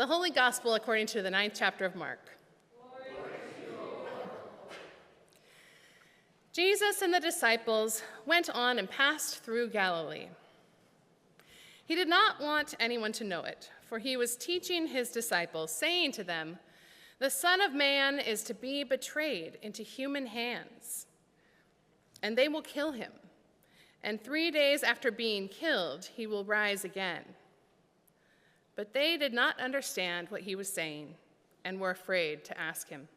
The Holy Gospel according to the 9th chapter of Mark. Jesus and the disciples went on and passed through Galilee. He did not want anyone to know it, for he was teaching his disciples, saying to them, "The Son of Man is to be betrayed into human hands, and they will kill him. And 3 days after being killed, he will rise again." But they did not understand what he was saying and were afraid to ask him.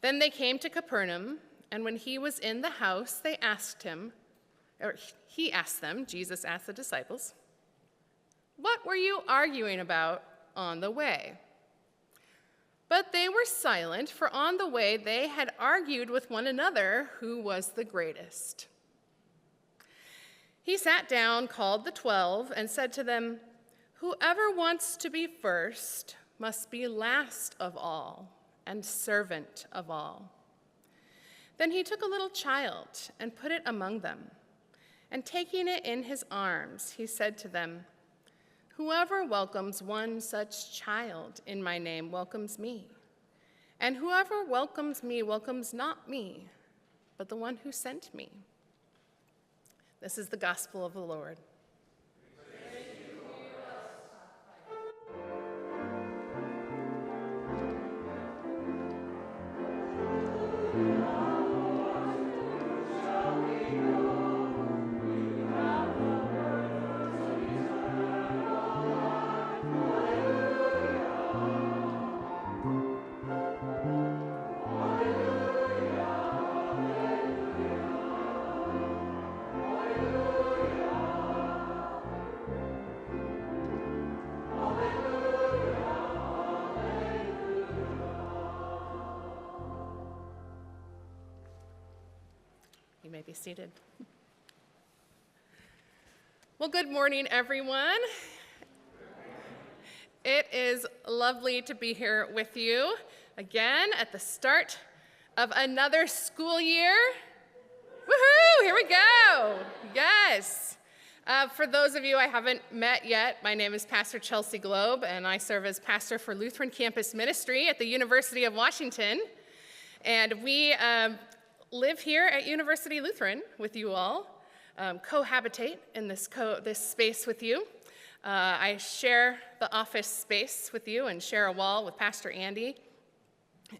Then they came to Capernaum, and when he was in the house, he asked them, Jesus asked the disciples, "What were you arguing about on the way?" But they were silent, for on the way they had argued with one another who was the greatest. He sat down, called the 12, and said to them, "Whoever wants to be first must be last of all and servant of all." Then he took a little child and put it among them, and taking it in his arms, he said to them, "Whoever welcomes one such child in my name welcomes me, and whoever welcomes me welcomes not me, but the one who sent me." This is the gospel of the Lord. You may be seated. Well, good morning, everyone. It is lovely to be here with you again at the start of another school year. Woohoo! Here we go. Yes. For those of you I haven't met yet, my name is Pastor Chelsea Globe, and I serve as pastor for Lutheran Campus Ministry at the University of Washington. And we live here at University Lutheran with you all, cohabitate in this space with you. I share the office space with you and share a wall with Pastor Andy.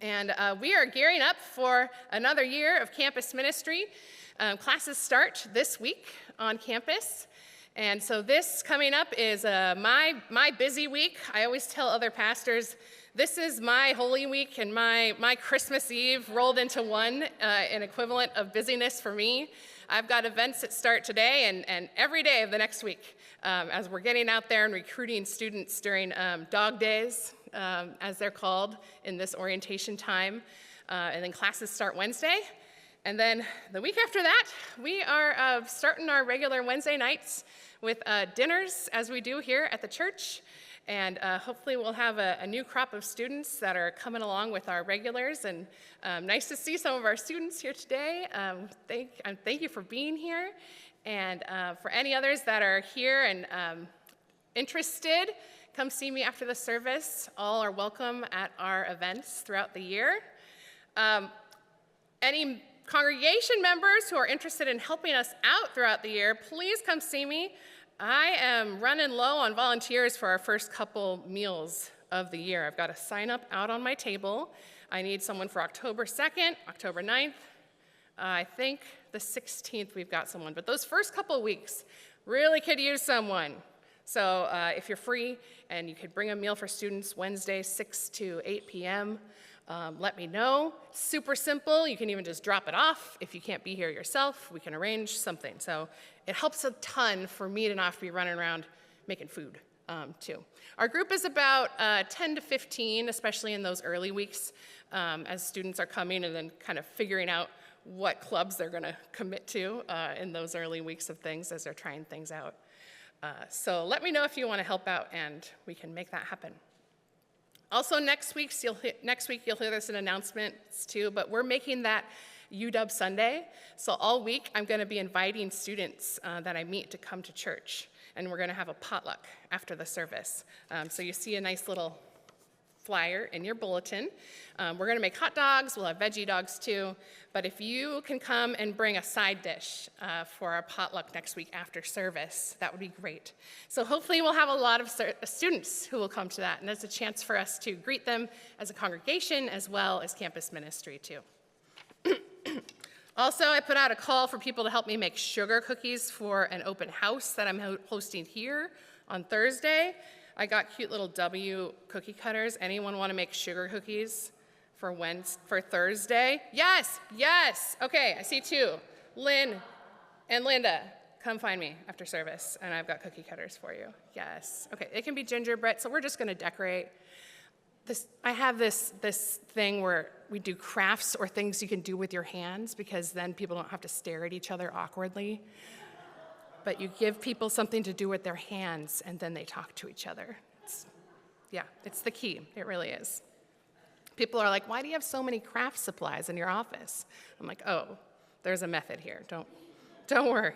And we are gearing up for another year of campus ministry. Classes start this week on campus. And so this coming up is my busy week. I always tell other pastors, this is my Holy Week and my Christmas Eve rolled into one, an equivalent of busyness for me. I've got events that start today and every day of the next week as we're getting out there and recruiting students during dog days, as they're called in this orientation time. And then classes start Wednesday. And then the week after that, we are starting our regular Wednesday nights with dinners, as we do here at the church. And hopefully we'll have a new crop of students that are coming along with our regulars. And nice to see some of our students here today. Thank you for being here. And for any others that are here and interested, come see me after the service. All are welcome at our events throughout the year. Any congregation members who are interested in helping us out throughout the year, please come see me. I am running low on volunteers for our first couple meals of the year. I've got a sign up out on my table. I need someone for October 2nd, October 9th. I think the 16th we've got someone, but those first couple of weeks really could use someone. So if you're free and you could bring a meal for students Wednesday, 6 to 8 p.m., let me know. Super simple. You can even just drop it off. If you can't be here yourself, we can arrange something. So it helps a ton for me to not have to be running around making food, too. Our group is about 10 to 15, especially in those early weeks, as students are coming and then kind of figuring out what clubs they're going to commit to in those early weeks of things as they're trying things out. So let me know if you want to help out, and we can make that happen. Also, next week you'll hear this in announcements too, but we're making that UW Sunday. So all week I'm going to be inviting students that I meet to come to church. and we're going to have a potluck after the service. So you see a nice little flyer in your bulletin. We're going to make hot dogs. We'll have veggie dogs too. But if you can come and bring a side dish for our potluck next week after service, that would be great. So hopefully we'll have a lot of students who will come to that, and it's a chance for us to greet them as a congregation as well as campus ministry too. Also, I put out a call for people to help me make sugar cookies for an open house that I'm hosting here on Thursday. I got cute little W cookie cutters. Anyone want to make sugar cookies for Thursday? Yes, yes. Okay, I see two. Lynn and Linda, come find me after service, and I've got cookie cutters for you. Yes. Okay, it can be gingerbread, so we're just going to decorate. I have this thing where we do crafts or things you can do with your hands, because then people don't have to stare at each other awkwardly. But you give people something to do with their hands, and then they talk to each other. It's the key. It really is. People are like, why do you have so many craft supplies in your office? I'm like, oh, there's a method here. Don't worry.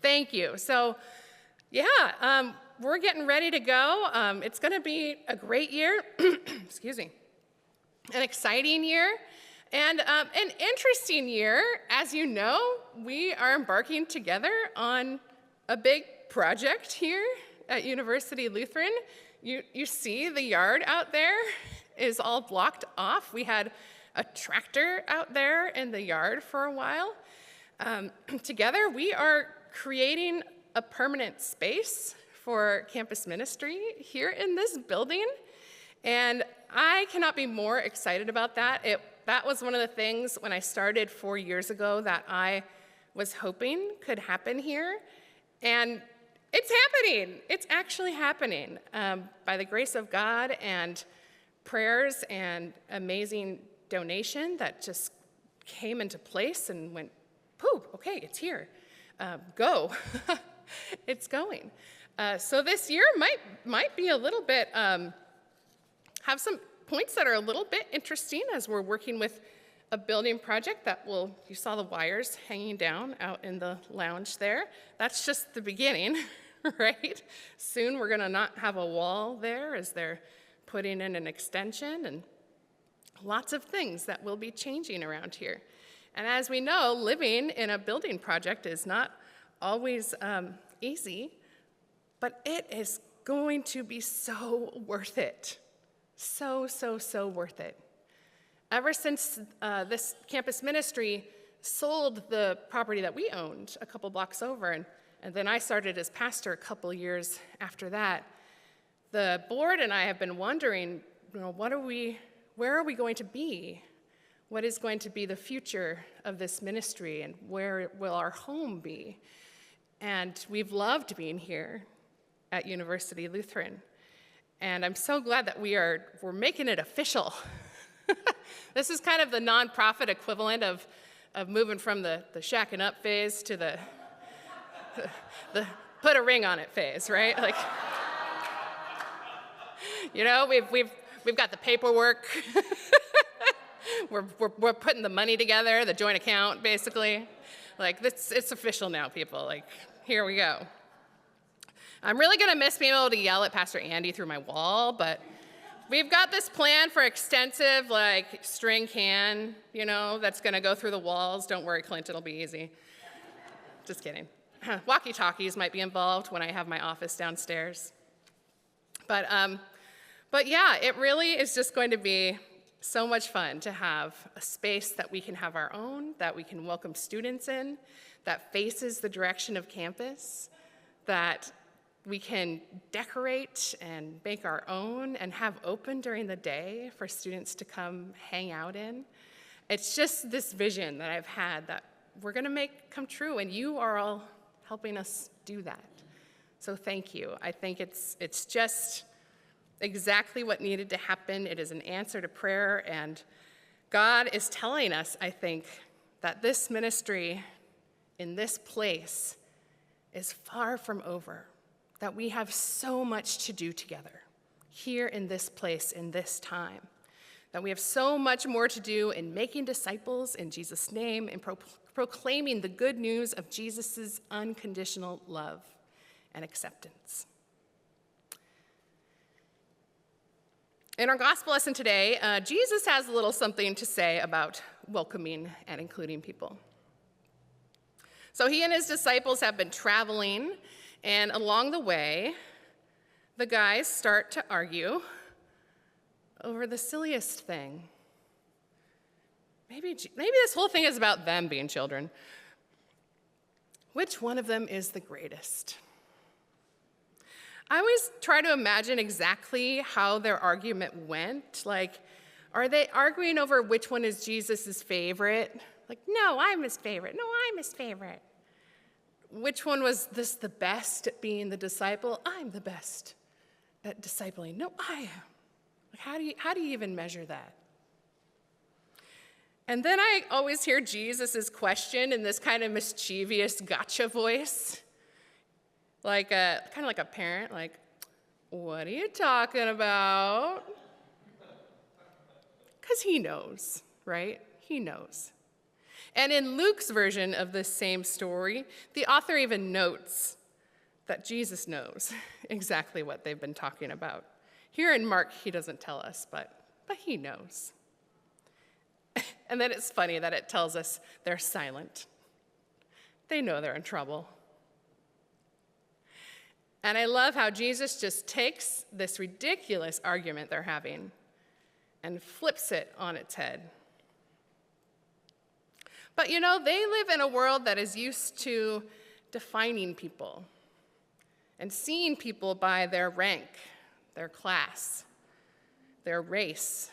Thank you. So, we're getting ready to go. It's going to be a great year. Excuse me. An exciting year. And an interesting year. As you know, we are embarking together on a big project here at University Lutheran. You see the yard out there is all blocked off. We had a tractor out there in the yard for a while. Together, we are creating a permanent space for campus ministry here in this building. And I cannot be more excited about that. That was one of the things when I started 4 years ago that I was hoping could happen here. And it's happening. It's actually happening by the grace of God and prayers and amazing donation that just came into place and went, pooh, okay, it's here. Go. It's going. So this year might be a little bit, have some points that are a little bit interesting as we're working with a building project that you saw the wires hanging down out in the lounge there. That's just the beginning, right? Soon we're gonna not have a wall there as they're putting in an extension, and lots of things that will be changing around here. And as we know, living in a building project is not always easy, but it is going to be so worth it. So worth it. Ever since this campus ministry sold the property that we owned a couple blocks over, and then I started as pastor a couple years after that, the board and I have been wondering, where are we going to be? What is going to be the future of this ministry, and where will our home be? And we've loved being here at University Lutheran. And I'm so glad that we're making it official. This is kind of the nonprofit equivalent of moving from the shacking up phase to the put a ring on it phase, right? Like, we've got the paperwork. we're putting the money together, the joint account, basically. Like, it's official now, people. Like, here we go. I'm really gonna miss being able to yell at Pastor Andy through my wall, but we've got this plan for extensive, string can, that's gonna go through the walls. Don't worry, Clint, it'll be easy. Just kidding. Walkie-talkies might be involved when I have my office downstairs. But yeah, it really is just going to be so much fun to have a space that we can have our own, that we can welcome students in, that faces the direction of campus, that we can decorate and make our own and have open during the day for students to come hang out in. It's just this vision that I've had that we're gonna make come true, and you are all helping us do that. So thank you. I think it's just exactly what needed to happen. It is an answer to prayer, and God is telling us, I think, that this ministry in this place is far from over, that we have so much to do together here in this place, in this time, that we have so much more to do in making disciples in Jesus' name and proclaiming the good news of Jesus' unconditional love and acceptance. In our gospel lesson today, Jesus has a little something to say about welcoming and including people. So he and his disciples have been traveling, and along the way, the guys start to argue over the silliest thing. Maybe this whole thing is about them being children. Which one of them is the greatest? I always try to imagine exactly how their argument went. Like, are they arguing over which one is Jesus' favorite? Like, no, I'm his favorite. No, I'm his favorite. Which one was this the best at being the disciple? I'm the best at discipling. No, I am. Like, how do you even measure that? And then I always hear Jesus' question in this kind of mischievous gotcha voice. Like kind of like a parent, like, what are you talking about? Because he knows, right? He knows. And in Luke's version of this same story, the author even notes that Jesus knows exactly what they've been talking about. Here in Mark, he doesn't tell us, but he knows. And then it's funny that it tells us they're silent. They know they're in trouble. And I love how Jesus just takes this ridiculous argument they're having and flips it on its head. But they live in a world that is used to defining people and seeing people by their rank, their class, their race,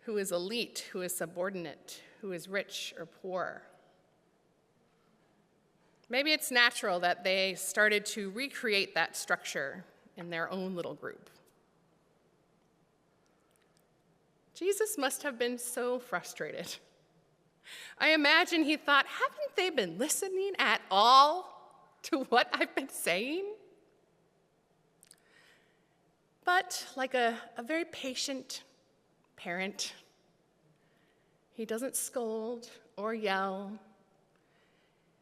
who is elite, who is subordinate, who is rich or poor. Maybe it's natural that they started to recreate that structure in their own little group. Jesus must have been so frustrated. I imagine he thought, haven't they been listening at all to what I've been saying? But like a very patient parent, he doesn't scold or yell,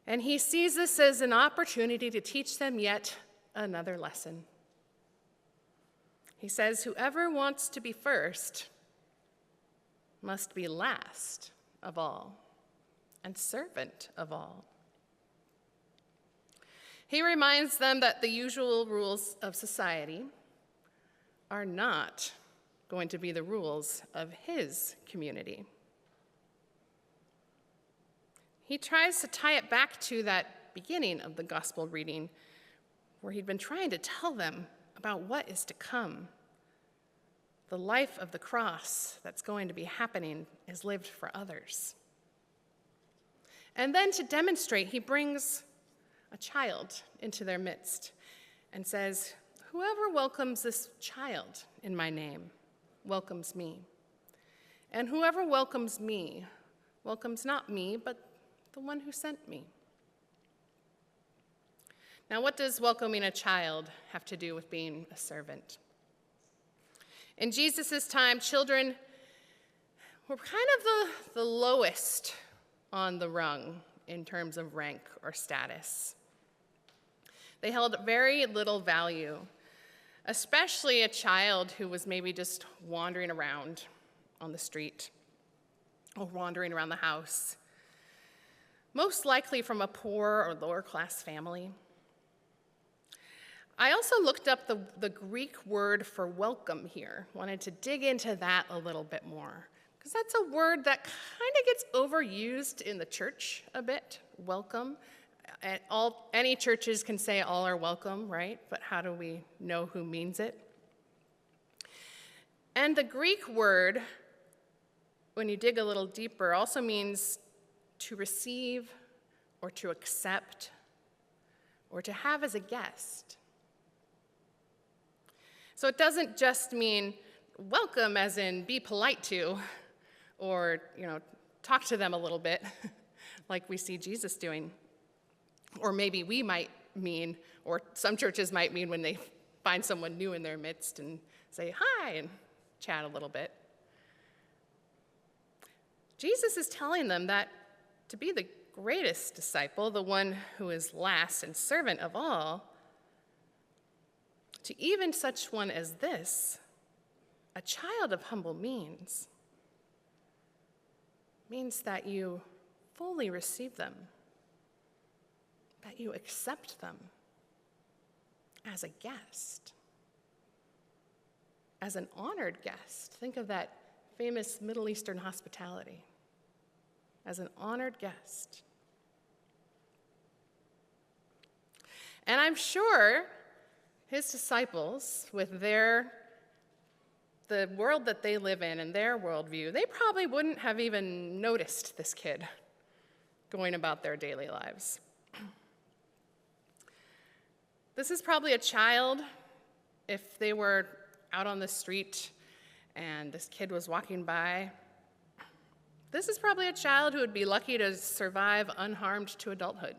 and he sees this as an opportunity to teach them yet another lesson. He says, whoever wants to be first must be last of all and servant of all. He reminds them that the usual rules of society are not going to be the rules of his community. He tries to tie it back to that beginning of the gospel reading where he'd been trying to tell them about what is to come. The life of the cross that's going to be happening is lived for others. And then to demonstrate, he brings a child into their midst and says, whoever welcomes this child in my name welcomes me. And whoever welcomes me welcomes not me, but the one who sent me. Now, what does welcoming a child have to do with being a servant? In Jesus' time, children were kind of the lowest on the rung in terms of rank or status. They held very little value, especially a child who was maybe just wandering around on the street or wandering around the house, most likely from a poor or lower class family. I also looked up the Greek word for welcome here, wanted to dig into that a little bit more, because that's a word that kind of gets overused in the church a bit, welcome. Any churches can say all are welcome, right? But how do we know who means it? And the Greek word, when you dig a little deeper, also means to receive or to accept or to have as a guest. So it doesn't just mean welcome as in be polite to or, talk to them a little bit like we see Jesus doing. Or maybe we might mean, or some churches might mean when they find someone new in their midst and say hi and chat a little bit. Jesus is telling them that to be the greatest disciple, the one who is last and servant of all, to even such one as this, a child of humble means that you fully receive them, that you accept them as a guest, as an honored guest. Think of that famous Middle Eastern hospitality, as an honored guest. And I'm sure his disciples, with the world that they live in and their worldview, they probably wouldn't have even noticed this kid going about their daily lives. This is probably a child, if they were out on the street and this kid was walking by, this is probably a child who would be lucky to survive unharmed to adulthood,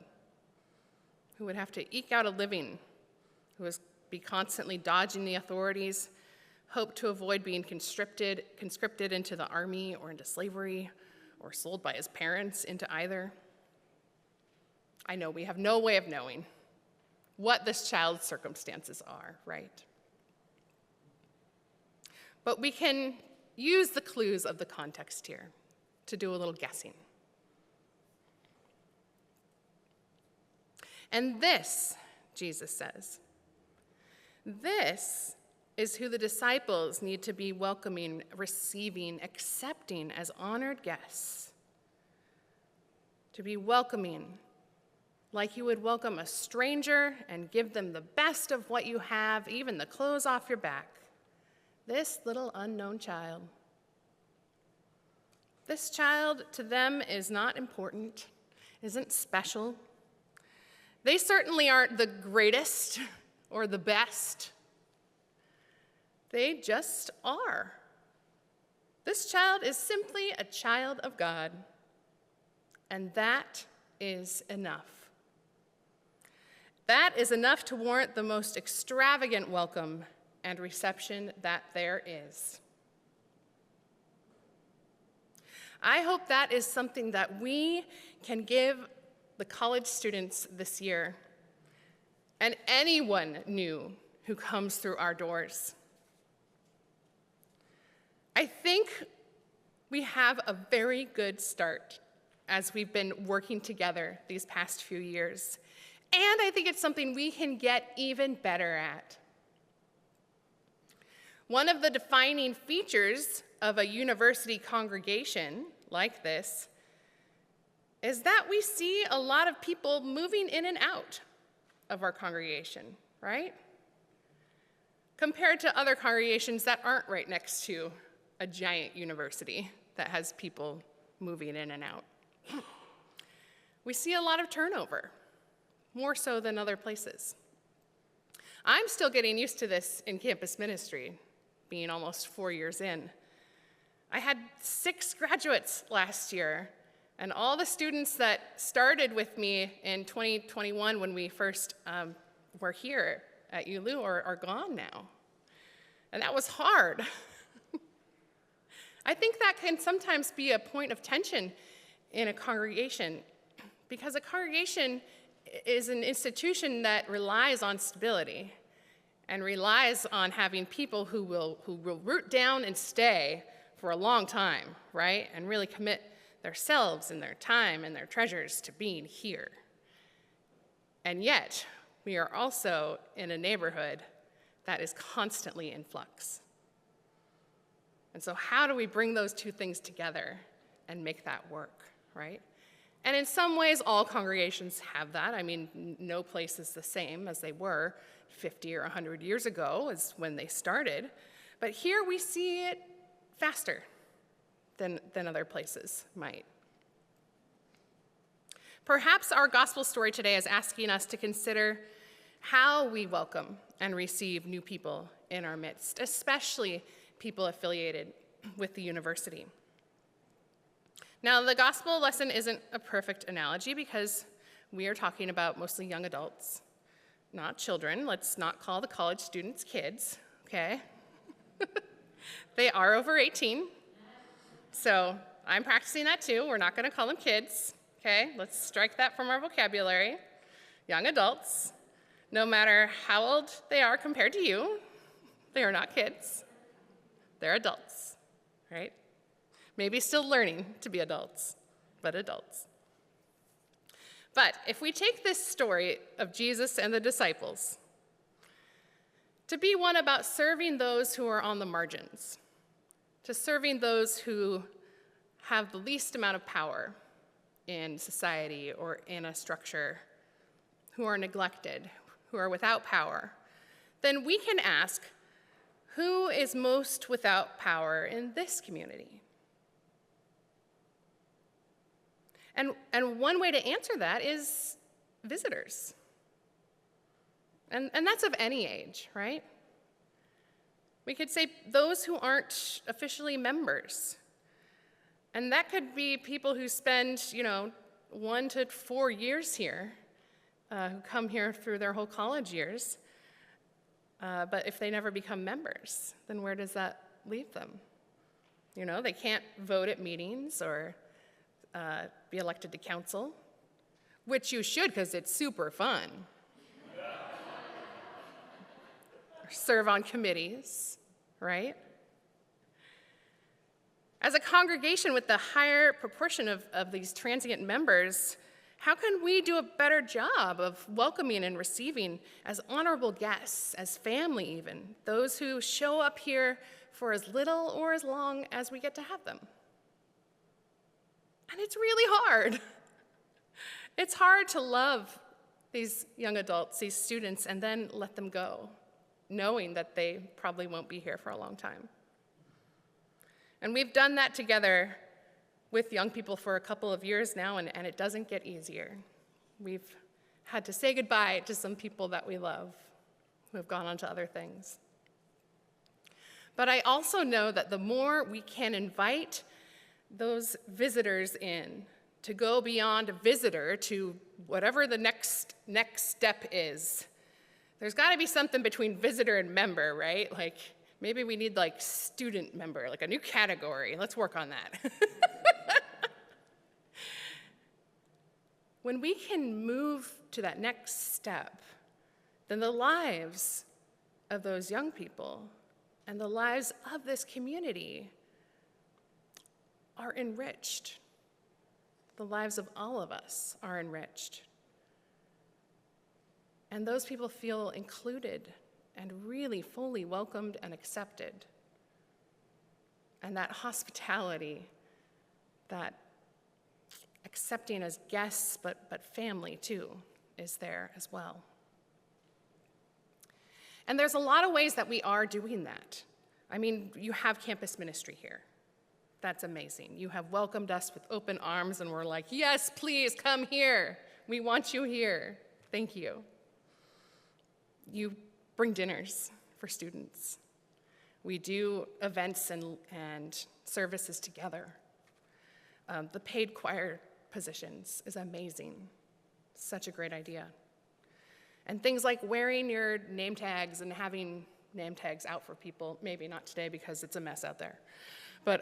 who would have to eke out a living, who would be constantly dodging the authorities, hope to avoid being conscripted into the army or into slavery or sold by his parents into either. I know we have no way of knowing what this child's circumstances are, right? But we can use the clues of the context here to do a little guessing. And this, Jesus says, this is who the disciples need to be welcoming, receiving, accepting as honored guests. To be welcoming like you would welcome a stranger and give them the best of what you have, even the clothes off your back. This little unknown child. This child to them is not important, isn't special. They certainly aren't the greatest or the best. They just are. This child is simply a child of God, and that is enough. That is enough to warrant the most extravagant welcome and reception that there is. I hope that is something that we can give the college students this year and anyone new who comes through our doors. I think we have a very good start as we've been working together these past few years. And I think it's something we can get even better at. One of the defining features of a university congregation like this is that we see a lot of people moving in and out of our congregation, right? Compared to other congregations that aren't right next to a giant university that has people moving in and out. We see a lot of turnover, more so than other places. I'm still getting used to this in campus ministry, being almost 4 years in. I had 6 graduates last year, and all the students that started with me in 2021 when we first were here at ULU are gone now. And that was hard. I think that can sometimes be a point of tension in a congregation, because a congregation is an institution that relies on stability and relies on having people who will root down and stay for a long time, right? And really commit themselves and their time and their treasures to being here. And yet, we are also in a neighborhood that is constantly in flux. And so how do we bring those two things together and make that work, right? And in some ways, all congregations have that. I mean, no place is the same as they were 50 or 100 years ago as when they started. But here we see it faster than other places might. Perhaps our gospel story today is asking us to consider how we welcome and receive new people in our midst, especially people affiliated with the university. Now, the gospel lesson isn't a perfect analogy because we are talking about mostly young adults, not children. Let's not call the college students kids, okay? They are over 18, so I'm practicing that too. We're not going to call them kids, Okay, let's strike that from our vocabulary. Young adults, no matter how old they are compared to you, they are not kids. They're adults, right? Maybe still learning to be adults, but adults. But if we take this story of Jesus and the disciples to be one about serving those who are on the margins, to serving those who have the least amount of power in society or in a structure, who are neglected, who are without power, then we can ask, who is most without power in this community? And one way to answer that is visitors. And that's of any age, right? We could say those who aren't officially members. And that could be people who spend, 1 to 4 years here, who come here through their whole college years. But if they never become members, then where does that leave them? They can't vote at meetings or be elected to council, which you should because it's super fun. Or serve on committees, right? As a congregation with the higher proportion of these transient members, how can we do a better job of welcoming and receiving as honorable guests, as family even, those who show up here for as little or as long as we get to have them? And it's really hard. It's hard to love these young adults, these students, and then let them go, knowing that they probably won't be here for a long time. And we've done that together with young people for a couple of years now, and it doesn't get easier. We've had to say goodbye to some people that we love who have gone on to other things. But I also know that the more we can invite those visitors in, to go beyond a visitor to whatever the next step is. There's got to be something between visitor and member, right? Like maybe we need like student member, like a new category. Let's work on that. When we can move to that next step, then the lives of those young people and the lives of this community are enriched. The lives of all of us are enriched. And those people feel included and really fully welcomed and accepted. And that hospitality, that accepting as guests, but family too, is there as well. And there's a lot of ways that we are doing that. I mean, you have campus ministry here. That's amazing. You have welcomed us with open arms, and we're like, yes, please come here. We want you here. Thank you. You bring dinners for students. We do events and services together. The paid choir positions is amazing. Such a great idea. And things like wearing your name tags and having name tags out for people, maybe not today because it's a mess out there. But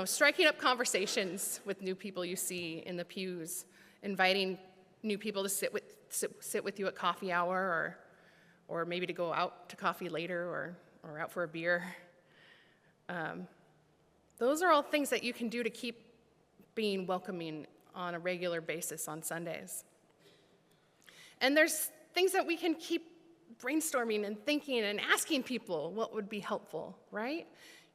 striking up conversations with new people you see in the pews, inviting new people to sit with you at coffee hour, or maybe to go out to coffee later, or out for a beer. Those are all things that you can do to keep being welcoming on a regular basis on Sundays. And there's things that we can keep brainstorming and thinking and asking people what would be helpful, right?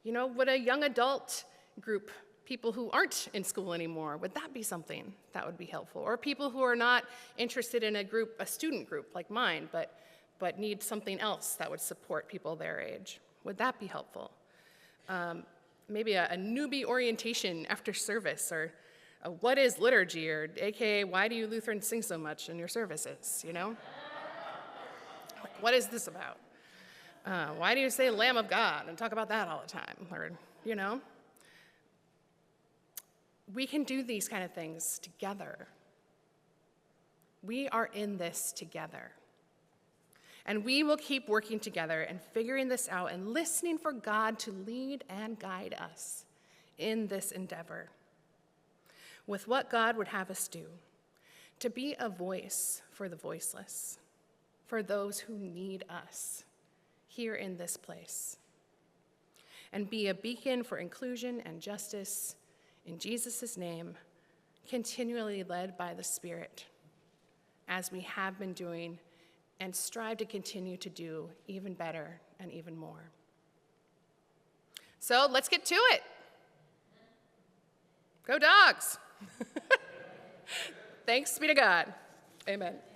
Would a young adult group, people who aren't in school anymore, would that be something that would be helpful? Or people who are not interested in a student group like mine, but need something else that would support people their age, would that be helpful? Maybe a newbie orientation after service, or a what is liturgy, or AKA why do you Lutherans sing so much in your services, What is this about? Why do you say Lamb of God and talk about that all the time? Or, we can do these kind of things together. We are in this together. And we will keep working together and figuring this out and listening for God to lead and guide us in this endeavor. with what God would have us do, to be a voice for the voiceless, for those who need us here in this place, and be a beacon for inclusion and justice in Jesus' name, continually led by the Spirit, as we have been doing and strive to continue to do even better and even more. So let's get to it. Go Dogs! Thanks be to God. Amen.